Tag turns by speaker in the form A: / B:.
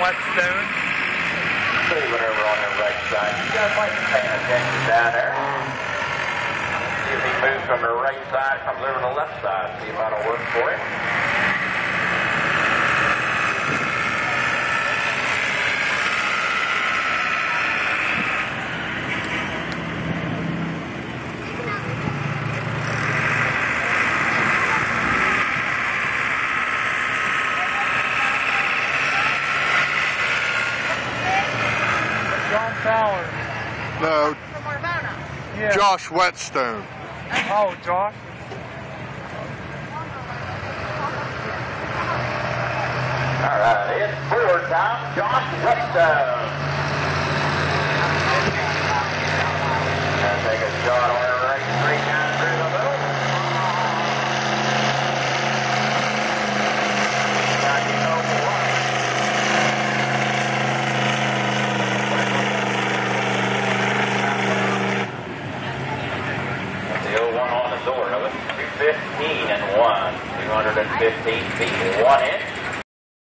A: Whetstone.
B: Moving over on the right side. You guys might be paying attention down there. See if he moves from the right side, comes over to the left side. See if that'll work for him.
A: John Fowler.
C: No,
D: From Arvona.
A: Yeah.
C: Josh Whetstone.
A: Oh, Josh.
B: All right, it's forward time. Josh Whetstone. Gonna take a shot on the right, straight down through the middle. The 01 on the door of it. 215 and 1. 215 feet 1 inch.